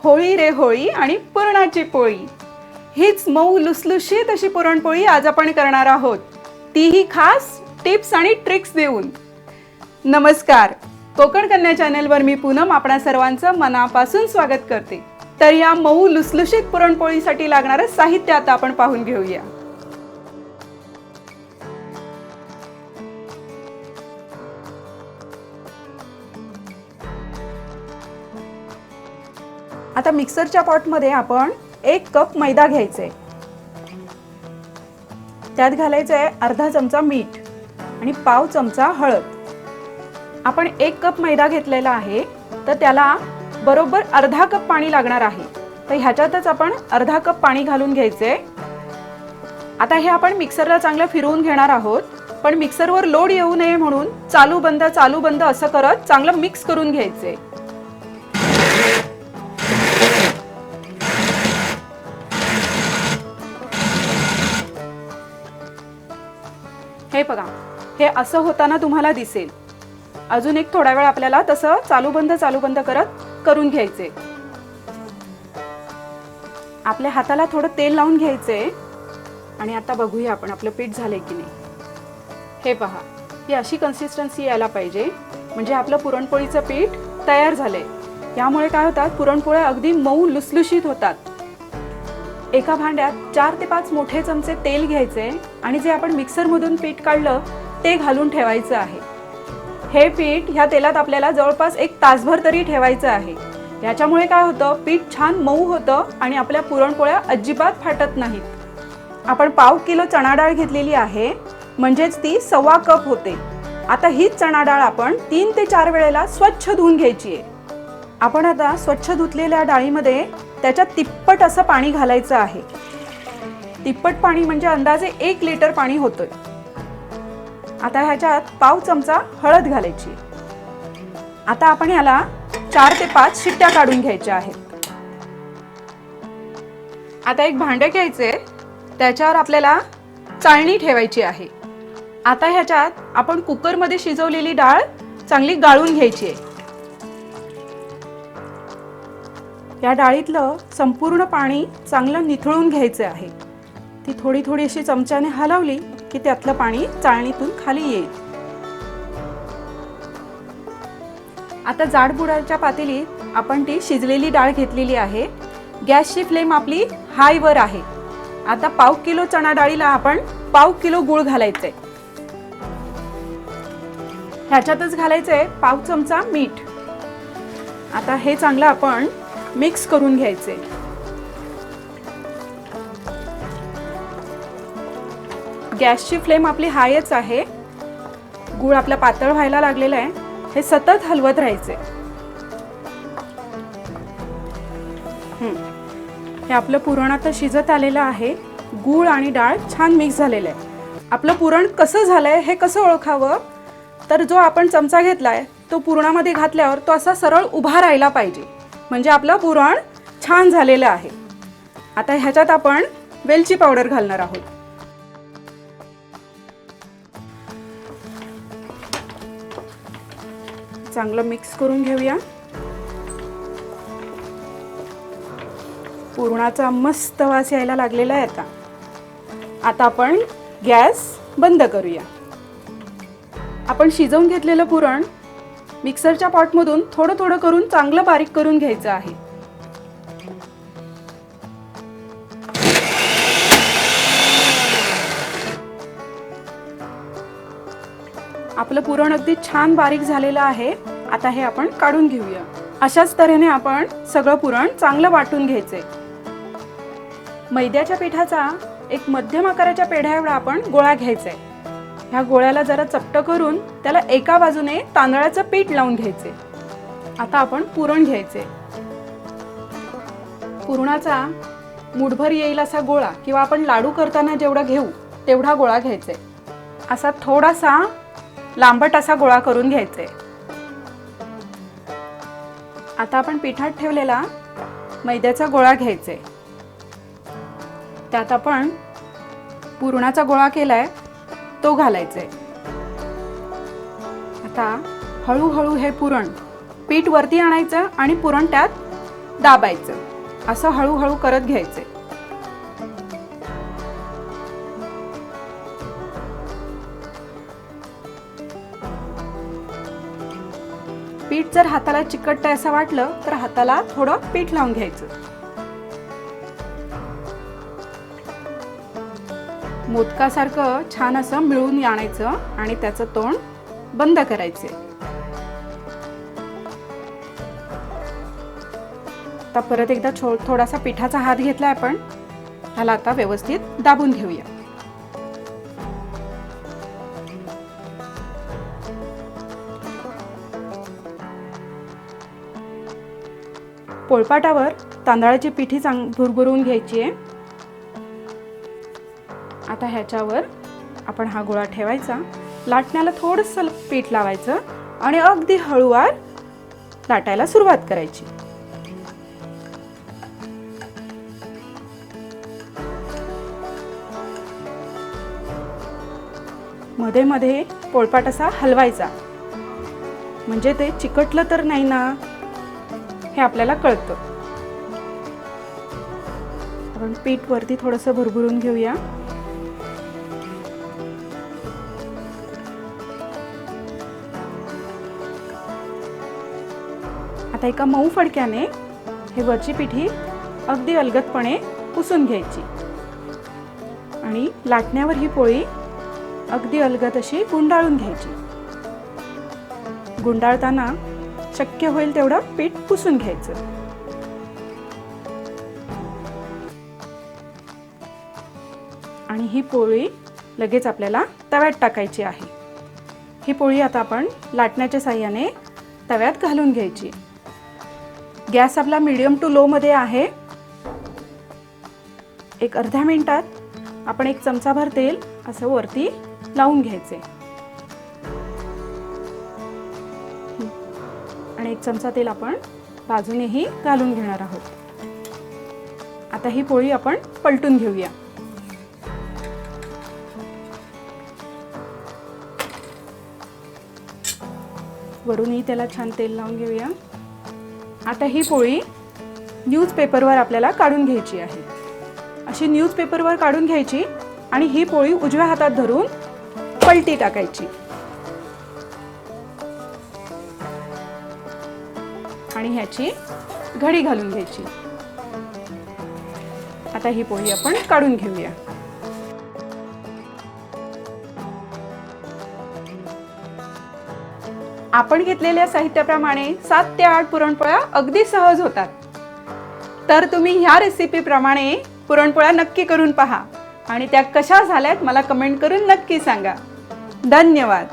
होळी रे होळी आणि पुरणाची पोळी. हीच मऊ लुसलुशीत अशी पुरणपोळी आज आपण करणार आहोत, तीही खास टिप्स आणि ट्रिक्स देऊन. नमस्कार, कोकण कन्या चॅनलवर मी पूनम आपणा सर्वांचं मनापासून स्वागत करते. तर या मऊ लुसलुशीत पुरणपोळीसाठी लागणारं साहित्य आता आपण पाहून घेऊया. आता मिक्सरच्या पॉटमध्ये आपण 1 कप मैदा घ्यायचा आहे. त्यात घालायचं आहे अर्धा चमचा मीठ आणि पाव चमचा हळद. आपण 1 कप मैदा घेतलेला आहे, तर त्याला बरोबर अर्धा कप पाणी लागणार आहे. तर ह्याच्यातच आपण अर्धा कप पाणी घालून घ्यायचे. आता हे आपण मिक्सरला चांगलं फिरवून घेणार आहोत, पण मिक्सरवर लोड येऊ नये म्हणून चालू बंद असं करत चांगलं मिक्स करून घ्यायचे. हे बघा, हे असं होताना तुम्हाला दिसेल. अजून एक थोडा वेळ आपल्याला तसं चालू बंद करत करून घ्यायचे. आपल्या हाताला थोडं तेल लावून घ्यायचे आणि आता बघूया आपण आपलं पीठ झालंय की नाही. हे पहा, ही अशी कन्सिस्टन्सी यायला पाहिजे, म्हणजे आपलं पुरणपोळीचं पीठ तयार झालंय. यामुळे काय होतात, पुरणपोळ्या अगदी मऊ लुसलुशीत होतात. एका भांड्यात 4 ते 5 मोठे चमचे तेल घ्यायचे आणि जे आपण मिक्सरमधून पीठ काढलं ते घालून ठेवायचं आहे. हे पीठ ह्या तेलात आपल्याला जवळपास 1 तासभर तरी ठेवायचं आहे. याच्यामुळे काय होतं, पीठ छान मऊ होतं आणि आपल्या पुरणपोळ्या अजिबात फाटत नाहीत. आपण पाव किलो चणा डाळ घेतलेली आहे, म्हणजेच ती 1.25 कप होते. आता हीच चणा डाळ आपण 3 ते 4 वेळेला स्वच्छ धुवून घ्यायची आहे. आपण आता स्वच्छ धुतलेल्या डाळीमध्ये त्याच्यात तिप्पट असं पाणी घालायचं आहे. तिप्पट पाणी म्हणजे अंदाजे 1 लिटर पाणी होतंय. आता ह्याच्यात पाव चमचा हळद घालायची. आता आपण याला 4 ते 5 शिट्ट्या काढून घ्यायच्या आहेत. आता एक भांडे घ्यायचे, त्याच्यावर आपल्याला चाळणी ठेवायची आहे. आता ह्याच्यात आपण कुकरमध्ये शिजवलेली डाळ चांगली गाळून घ्यायची आहे. या डाळीतलं संपूर्ण पाणी चांगलं निथळून घ्यायचं आहे. ती थोडी थोडी अशी चमच्याने हलवली की त्यातलं पाणी चाळणीतून खाली येईल. आता जाडबुडाच्या पातेलीत आपण ती शिजलेली डाळ घेतलेली आहे. गॅसची फ्लेम आपली हाय वर आहे. आता पाव किलो चणा डाळीला आपण पाव किलो गूळ घालायचंय. ह्याच्यातच घालायचंय पाव चमचा मीठ. आता हे चांगलं आपण मिक्स करून घ्यायचे. गॅसची फ्लेम आपली हायच आहे. गूळ आपला पातळ व्हायला लागलेला आहे. हे सतत हलवत राहायचे. हे आपलं पुरण आता शिजत आलेलं आहे. गूळ आणि डाळ छान मिक्स झालेलं आहे. आपलं पुरण कसं झालंय हे कसं ओळखावं, तर जो आपण चमचा घेतलाय तो पुरणामध्ये घातल्यावर तो असा सरळ उभा राहिला पाहिजे, म्हणजे आपलं पुरण छान झालेलं आहे. आता ह्याच्यात आपण वेलची पावडर घालणार आहोत. चांगलं मिक्स करून घेऊया. पुरणाचा मस्त वास यायला लागलेला आहे. आता आपण गॅस बंद करूया. आपण शिजवून घेतलेलं पुरण मिक्सरच्या पॉटमधून थोडं थोडं करून चांगलं बारीक करून घ्यायचं आहे. आपलं पुरण अगदी छान बारीक झालेलं आहे. आता हे आपण काढून घेऊया. अशाच तऱ्हेने आपण सगळं पुरण चांगलं वाटून घ्यायचंय. मैद्याच्या पिठाचा एक मध्यम आकाराच्या पेढ्या एवढा आपण गोळा घ्यायचा आहे. ह्या गोळ्याला जरा चपट करून त्याला एका बाजूने तांदळाचं पीठ लावून घ्यायचे. आता आपण पुरण घ्यायचे. पुरणाचा मुठभर येईल असा गोळा, किंवा आपण लाडू करताना जेवढा घेऊ तेवढा गोळा घ्यायचे. असा थोडासा लांबट असा गोळा करून घ्यायचे. आता आपण पिठात ठेवलेला मैद्याचा गोळा घ्यायचे. त्यात आपण पुरणाचा गोळा केलाय तो घालायचे. आता हळूहळू हे पुरण पीठ वरती आणायचं आणि पुरण त्यात दाबायचं, असं हळूहळू करत घ्यायचे. पीठ जर हाताला चिकटतंय असं वाटलं तर हाताला थोडं पीठ लावून घ्यायचं. मोदकासारखं छान असं मिळून आणायचं आणि त्याचं तोंड बंद करायचे. आता परत एकदा थोडासा पिठाचा हात घेतला आपण, ह्याला आता व्यवस्थित दाबून घेऊया. पोळपाटावर तांदळाची पिठी भुरभुरवून घ्यायची आहे. आता ह्याच्यावर आपण हा गोळा ठेवायचा, लाटण्याला थोडंसं पीठ लावायचं आणि अगदी हळूवार लाटायला सुरुवात करायची. मध्ये मध्ये पोळपाट असा हलवायचा, म्हणजे ते चिकटलं तर नाही ना हे आपल्याला कळतं. आपण पीठ वरती थोडंसं भुरभुरून घेऊया. आता एका मऊ फडक्याने हे वरची पिठी अगदी अलगदपणे पुसून घ्यायची आणि लाटण्यावर ही पोळी अगदी अलगद अशी गुंडाळून घ्यायची. गुंडाळताना शक्य होईल तेवढं पीठ पुसून घ्यायचं. आणि ही पोळी लगेच आपल्याला तव्यात टाकायची आहे. ही पोळी आता आपण लाटण्याच्या साहाय्याने तव्यात घालून घ्यायची. गॅस आपला मीडियम टू लो मध्ये आहे. एक अर्ध्या मिनिटात आपण एक चमचाभर तेल असं वरती लावून घ्यायचे आणि एक चमचा तेल आपण बाजूनेही घालून घेणार आहोत. आता ही पोळी आपण पलटून घेऊया. वरूनही त्याला छान तेल लावून घेऊया. आता ही पोळी न्यूजपेपरवर आपल्याला काढून घ्यायची आहे. अशी न्यूजपेपरवर काढून घ्यायची आणि ही पोळी उजव्या हातात धरून पलटी टाकायची आणि ह्याची घडी घालून घ्यायची. आता ही पोळी आपण काढून घेऊया. आपण घेतलेल्या साहित्याप्रमाणे 7 ते 8 पुरणपोळ्या अगदी सहज होतात. तर तुम्ही ह्या रेसिपीप्रमाणे पुरणपोळ्या नक्की करून पहा आणि त्या कशा झाल्यात मला कमेंट करून नक्की सांगा. धन्यवाद.